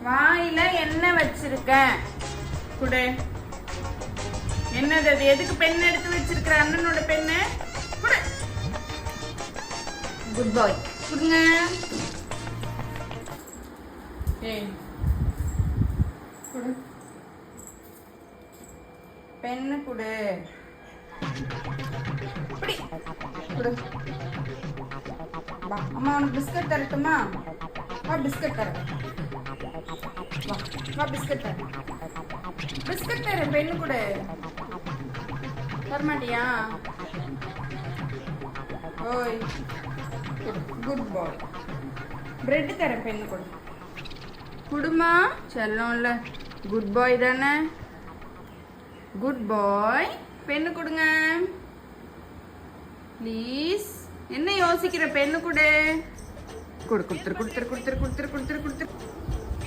வாயில என்ன வச்சிருக்க குடு. என்னது அது? எதுக்கு பென் எடுத்து வச்சிருக்கிற? அண்ணனோட பெண்ணு குடு. குட் பாய். குடுங்க. ஏய் குடு. பென்னு குடு. குடி. குடு. வா அம்மா உனக்கு பிஸ்கட் தரட்டுமா? வா பிஸ்கட் தரேன். வா வா பிஸ்கட் தரேன். பிஸ்கட் தரேன். பெண்ணு கொடு. தரமாட்டியா? ஓய் குட் பாய். பிரெட் தரேன். பெண்ணு கொடு. குடுமா. செல்லம்ல. குட் பாய் தானே? குட் பாய். பெண்ணு கொடுங்க ப்ளீஸ். என்ன யோசிக்கிற? பெண்ணு கொடு. கொடுத்துரு கொடுத்துரு கொடுத்துரு கொடுத்துரு கொடுத்துரு கொடுத்துரு.